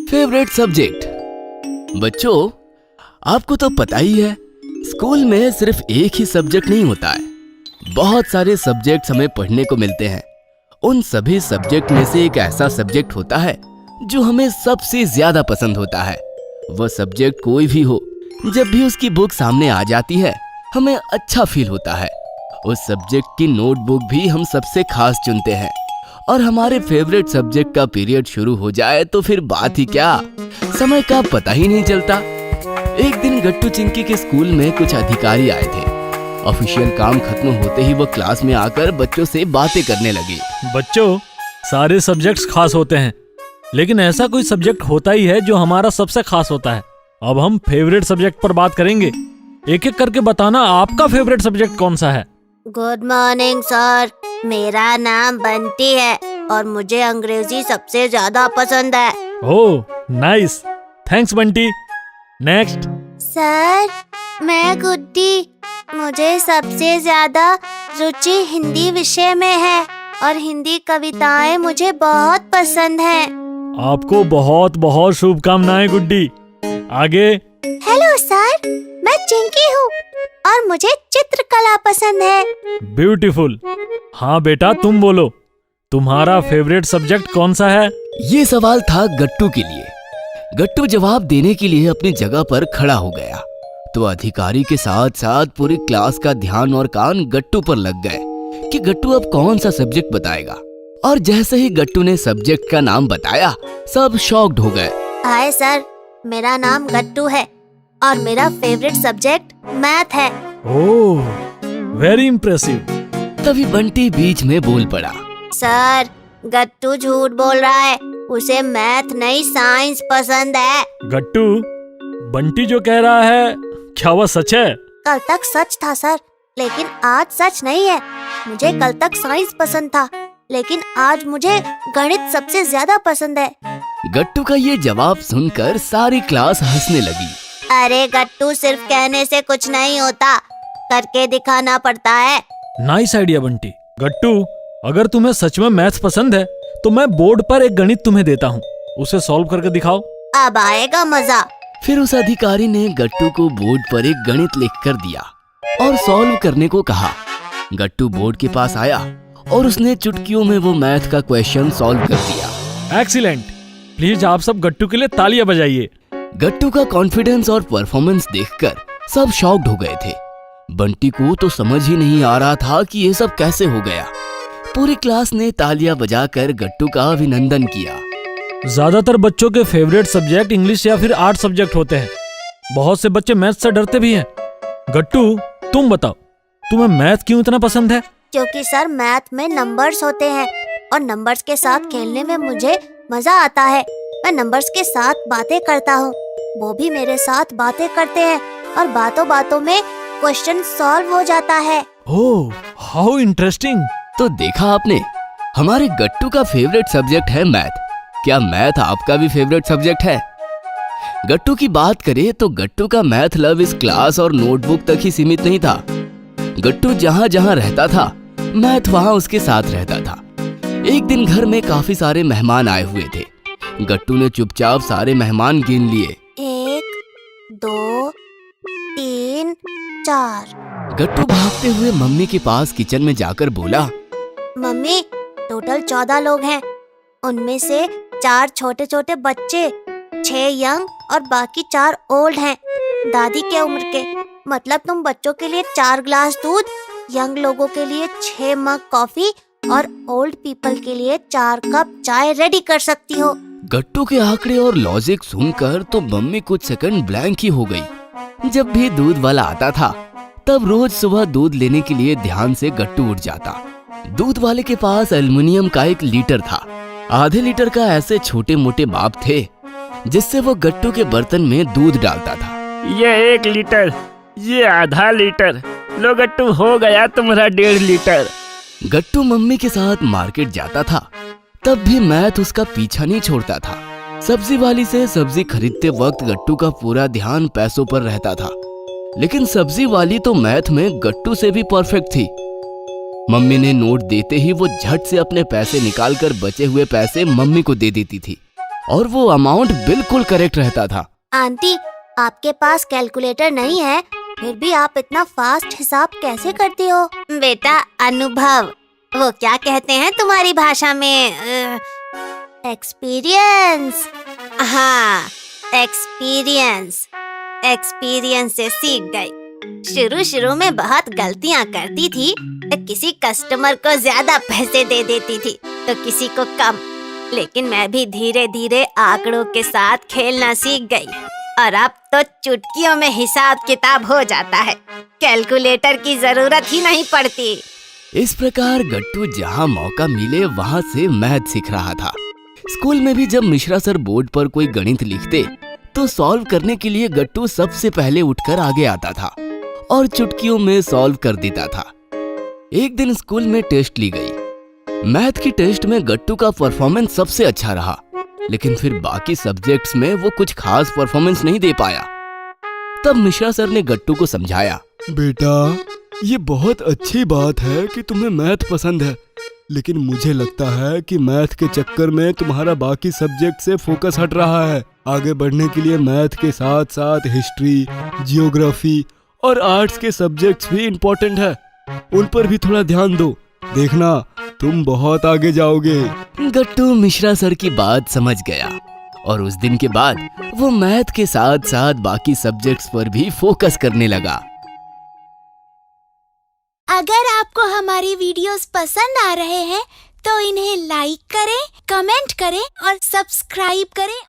Favourite subject. बच्चों, आपको तो पता ही है, स्कूल में सिर्फ एक ही सब्जेक्ट नहीं होता है, बहुत सारे सब्जेक्ट्स हमें पढ़ने को मिलते हैं। उन सभी सब्जेक्ट में से एक ऐसा सब्जेक्ट होता है जो हमें सबसे ज्यादा पसंद होता है। वह सब्जेक्ट कोई भी हो, जब भी उसकी बुक सामने आ जाती है हमें अच्छा फील होता है। उस सब्जेक्ट की नोटबुक भी हम सबसे खास चुनते हैं, और हमारे फेवरेट सब्जेक्ट का पीरियड शुरू हो जाए तो फिर बात ही क्या, समय का पता ही नहीं चलता। एक दिन गट्टू चिंकी के स्कूल में कुछ अधिकारी आए थे। ऑफिशियल काम खत्म होते ही वो क्लास में आकर बच्चों से बातें करने लगे। बच्चों, सारे सब्जेक्ट्स खास होते हैं, लेकिन ऐसा कोई सब्जेक्ट होता ही है जो हमारा सबसे खास होता है। अब हम फेवरेट सब्जेक्ट पर बात करेंगे। एक एक करके बताना आपका फेवरेट सब्जेक्ट कौन सा है। गुड मॉर्निंग सर, मेरा नाम बंटी है और मुझे अंग्रेजी सबसे ज्यादा पसंद है। Oh nice, thanks Bunty. Next. Sir, मैं गुड्डी, मुझे सबसे ज्यादा रुचि हिंदी विषय में है और हिंदी कविताएं मुझे बहुत पसंद हैं। आपको बहुत बहुत शुभकामनाएं गुड्डी। आगे। हेलो सर, मैं चिंकी हूँ और मुझे चित्रकला पसंद है। ब्यूटीफुल। हाँ बेटा, तुम बोलो, तुम्हारा फेवरेट सब्जेक्ट कौन सा है? ये सवाल था गट्टू के लिए। गट्टू जवाब देने के लिए अपनी जगह पर खड़ा हो गया तो अधिकारी के साथ साथ पूरी क्लास का ध्यान और कान गट्टू पर लग गए कि गट्टू अब कौन सा सब्जेक्ट बताएगा। और जैसे ही गट्टू ने सब्जेक्ट का नाम बताया, सब शॉक्ड हो गए। हाय सर, मेरा नाम गट्टू है और मेरा फेवरेट सब्जेक्ट मैथ है। ओह, वेरी इम्प्रेसिव। तभी बंटी बीच में बोल पड़ा। सर, गट्टू झूठ बोल रहा है, उसे मैथ नहीं साइंस पसंद है। गट्टू, बंटी जो कह रहा है क्या वह सच है? कल तक सच था सर, लेकिन आज सच नहीं है। मुझे कल तक साइंस पसंद था, लेकिन आज मुझे गणित सबसे ज्यादा पसंद है। गट्टू का ये जवाब सुनकर सारी क्लास हंसने लगी। अरे गट्टू, सिर्फ कहने से कुछ नहीं होता, करके दिखाना पड़ता है। Nice idea Bunty. गट्टू, अगर तुम्हें सच में मैथ्स पसंद है तो मैं बोर्ड पर एक गणित तुम्हें देता हूँ, उसे सॉल्व करके दिखाओ। अब आएगा मजा। फिर उस अधिकारी ने गट्टू को बोर्ड पर एक गणित लिख कर दिया और सॉल्व करने को कहा। गट्टू बोर्ड के पास आया और उसने चुटकियों में वो मैथ का क्वेश्चन सॉल्व कर दिया। एक्सीलेंट। प्लीज आप सब गट्टू के लिए तालियां बजाइए। गट्टू का कॉन्फिडेंस और परफॉर्मेंस देखकर सब शॉक्ड हो गए थे। बंटी को तो समझ ही नहीं आ रहा था कि ये सब कैसे हो गया। पूरी क्लास ने तालियां बजाकर गट्टू का अभिनंदन किया। ज्यादातर बच्चों के फेवरेट सब्जेक्ट इंग्लिश या फिर आर्ट सब्जेक्ट होते हैं। बहुत से बच्चे मैथ से डरते भी हैं। गट्टू, तुम बताओ, तुम्हें मैथ क्यों इतना पसंद है? क्योंकि सर, मैथ में नंबर्स होते हैं और नंबर्स के साथ खेलने में मुझे मजा आता है। मैं नंबर्स के साथ बातें करता हूँ, वो भी मेरे साथ बातें करते हैं और बातों बातों में क्वेश्चन सॉल्व हो जाता है। ओह, हाउ इंटरेस्टिंग। तो देखा आपने, हमारे गट्टू का फेवरेट सब्जेक्ट है मैथ। क्या मैथ आपका भी फेवरेट सब्जेक्ट है? गट्टू की बात करें तो गट्टू का मैथ लव इस क्लास और नोटबुक तक ही सीमित नहीं था। गट्टू जहाँ जहाँ रहता था, मैथ वहाँ उसके साथ रहता था। एक दिन घर में काफी सारे मेहमान आए हुए थे। गट्टू ने चुपचाप सारे मेहमान गिन लिए। 1, 2, 3, 4। गट्टू भागते हुए मम्मी के पास किचन में जाकर बोला, मम्मी, टोटल 14 लोग हैं। उनमें से 4 छोटे छोटे बच्चे, 6 यंग और बाकी 4 ओल्ड हैं, दादी के उम्र के। मतलब तुम बच्चों के लिए 4 ग्लास दूध, यंग लोगों के लिए 6 मग कॉफी और ओल्ड पीपल के लिए 4 कप चाय रेडी कर सकती हो। गट्टू के आंकड़े और लॉजिक सुनकर तो मम्मी कुछ सेकंड ब्लैंक ही हो गई। जब भी दूध वाला आता था, तब रोज सुबह दूध लेने के लिए ध्यान से गट्टू उठ जाता। दूध वाले के पास एल्युमिनियम का एक लीटर था। आधे लीटर का ऐसे छोटे मोटे माप थे जिससे वो गट्टू के बर्तन में दूध डालता था। ये 1 लीटर, ये आधा लीटर, लो गट्टू, हो गया तुम्हारा 1.5 लीटर। गट्टू मम्मी के साथ मार्केट जाता था, तब भी मैथ उसका पीछा नहीं छोड़ता था। सब्जी वाली से सब्जी खरीदते वक्त गट्टू का पूरा ध्यान पैसों पर रहता था, लेकिन सब्जी वाली तो मैथ में गट्टू से भी परफेक्ट थी। मम्मी ने नोट देते ही वो झट से अपने पैसे निकालकर बचे हुए पैसे मम्मी को दे देती थी और वो अमाउंट बिल्कुल करेक्ट रहता था। आंटी, आपके पास कैलकुलेटर नहीं है, फिर भी आप इतना फास्ट हिसाब कैसे करती हो? बेटा, अनुभव, वो क्या कहते हैं तुम्हारी भाषा में? एक्सपीरियंस। हाँ, एक्सपीरियंस। एक्सपीरियंस से सीख गई। शुरू में बहुत गलतियाँ करती थी, तो किसी कस्टमर को ज्यादा पैसे दे देती थी तो किसी को कम, लेकिन मैं भी धीरे धीरे आंकड़ों के साथ खेलना सीख गई और अब तो चुटकियों में हिसाब किताब हो जाता है, कैलकुलेटर की जरूरत ही नहीं पड़ती। इस प्रकार गट्टू जहाँ मौका मिले वहाँ से मैथ सीख रहा था। स्कूल में भी जब मिश्रा सर बोर्ड पर कोई गणित लिखते तो सॉल्व करने के लिए गट्टू सबसे पहले उठकर आगे आता था और चुटकियों में सॉल्व कर देता था। एक दिन स्कूल में टेस्ट ली गई। मैथ की टेस्ट में गट्टू का परफॉर्मेंस सबसे अच्छा रहा, लेकिन फिर बाकी सब्जेक्ट्स में वो कुछ खास परफॉर्मेंस नहीं दे पाया। तब मिश्रा सर ने गट्टू को समझाया, बेटा, ये बहुत अच्छी बात है कि तुम्हें मैथ पसंद है, लेकिन मुझे लगता है कि मैथ के चक्कर में तुम्हारा बाकी सब्जेक्ट से फोकस हट रहा है। आगे बढ़ने के लिए मैथ के साथ साथ हिस्ट्री, जियोग्राफी और आर्ट्स के सब्जेक्ट्स भी इम्पोर्टेंट है, उन पर भी थोड़ा ध्यान दो। देखना, तुम बहुत आगे जाओगे। गट्टू मिश्रा सर की बात समझ गया और उस दिन के बाद वो मैथ के साथ साथ बाकी सब्जेक्ट्स पर भी फोकस करने लगा। अगर आपको हमारी वीडियोस पसंद आ रहे हैं तो इन्हें लाइक करें, कमेंट करें और सब्सक्राइब करें